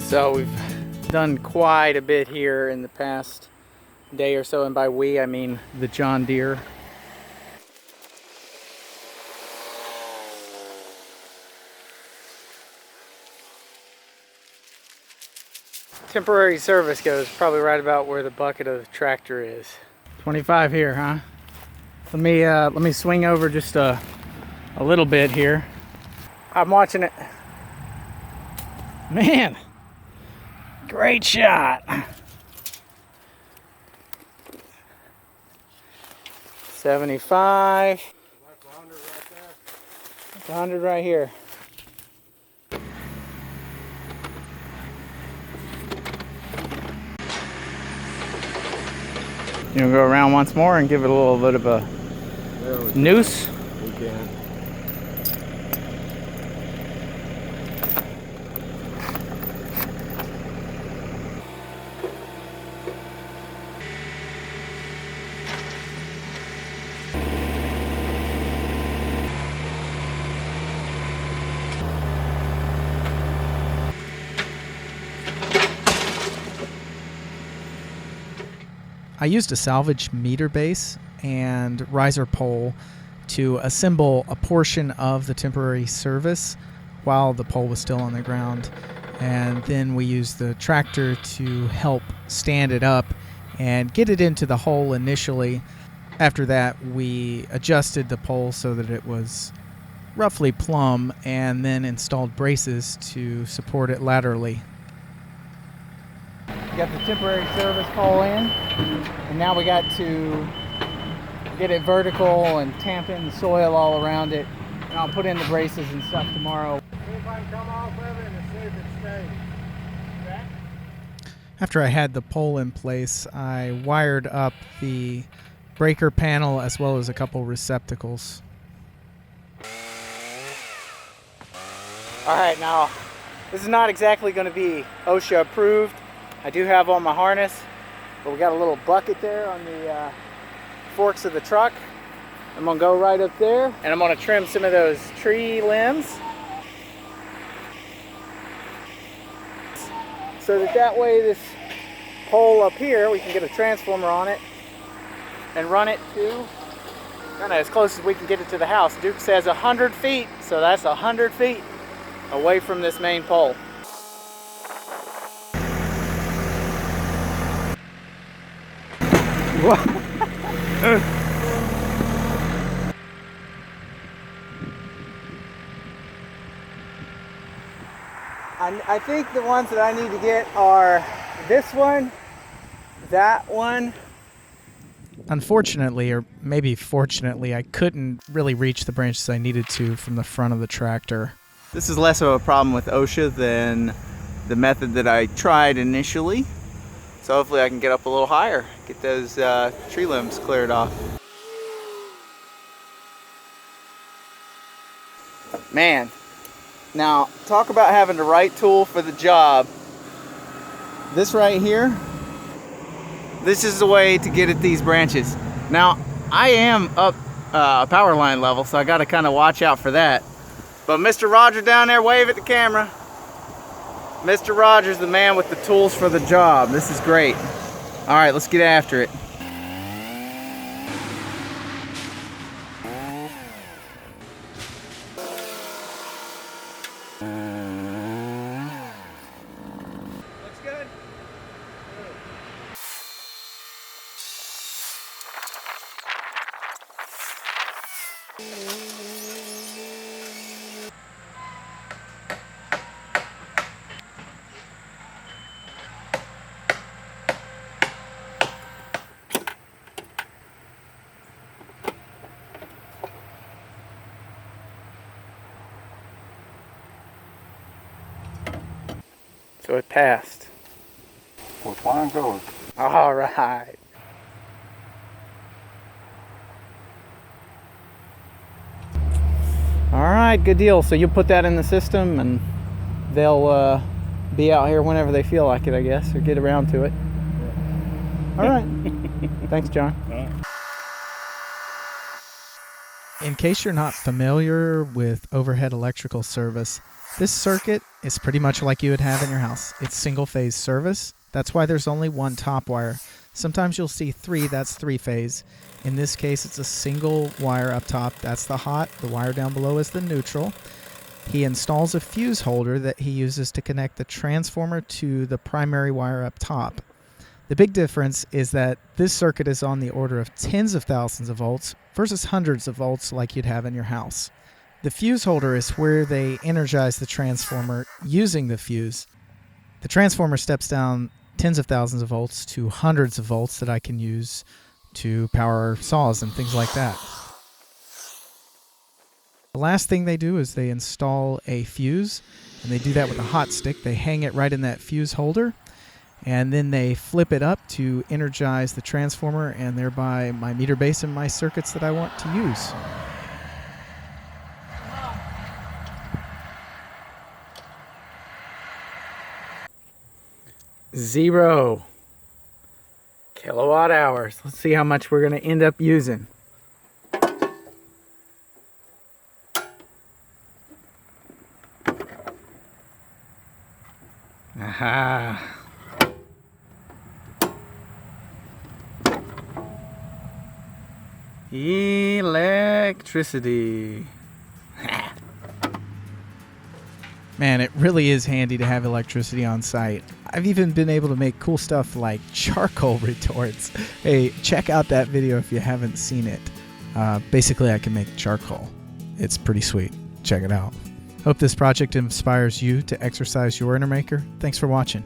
So we've done quite a bit here in the past day or so, and by we I mean the John Deere. Temporary service goes probably right about where the bucket of the tractor is. 25 here, huh? Let me swing over just a little bit here. I'm watching it. Man, great shot. 75. That's 100 right there. That's 100 right here. You want to go around once more and give it a little bit of a noose? We can. I used a salvage meter base and riser pole to assemble a portion of the temporary service while the pole was still on the ground. And then we used the tractor to help stand it up and get it into the hole initially. After that, we adjusted the pole so that it was roughly plumb and then installed braces to support it laterally. Got the temporary service pole in, and now we got to get it vertical and tamp in the soil all around it. And I'll put in the braces and stuff tomorrow. See if I can come off of it and see if it stays. Okay? After I had the pole in place, I wired up the breaker panel as well as a couple receptacles. All right, now this is not exactly going to be OSHA approved. I do have on my harness, but we got a little bucket there on the forks of the truck. I'm gonna go right up there and I'm gonna trim some of those tree limbs so that way this pole up here, we can get a transformer on it and run it to kind of as close as we can get it to the house. Duke says 100 feet, so that's 100 feet away from this main pole. I think the ones that I need to get are this one, that one. Unfortunately, or maybe fortunately, I couldn't really reach the branches I needed to from the front of the tractor. This is less of a problem with OSHA than the method that I tried initially. So hopefully I can get up a little higher, get those tree limbs cleared off. Man, now talk about having the right tool for the job. This right here, this is the way to get at these branches. Now, I am up power line level, so I gotta kind of watch out for that. But Mr. Roger down there, wave at the camera. Mr. Rogers, the man with the tools for the job. This is great. All right, let's get after it. Looks good? So it passed. We're flying colors. All right. All right, good deal. So you'll put that in the system and they'll be out here whenever they feel like it, I guess, or get around to it. Yeah. All right. Thanks, John. In case you're not familiar with overhead electrical service, This circuit is pretty much like you would have in your house. It's single-phase service. That's why there's only one top wire. Sometimes you'll see three, that's three-phase. In this case, it's a single wire up top. That's the hot. The wire down below is the neutral. He installs a fuse holder that he uses to connect the transformer to the primary wire up top. The big difference is that this circuit is on the order of tens of thousands of volts versus hundreds of volts like you'd have in your house. The fuse holder is where they energize the transformer using the fuse. The transformer steps down tens of thousands of volts to hundreds of volts that I can use to power saws and things like that. The last thing they do is they install a fuse, and they do that with a hot stick. They hang it right in that fuse holder, and then they flip it up to energize the transformer and thereby my meter base and my circuits that I want to use. Zero kilowatt hours. Let's see how much we're going to end up using. Aha. Electricity. Man, it really is handy to have electricity on site. I've even been able to make cool stuff like charcoal retorts. Hey, check out that video if you haven't seen it. Basically, I can make charcoal. It's pretty sweet. Check it out. Hope this project inspires you to exercise your inner maker. Thanks for watching.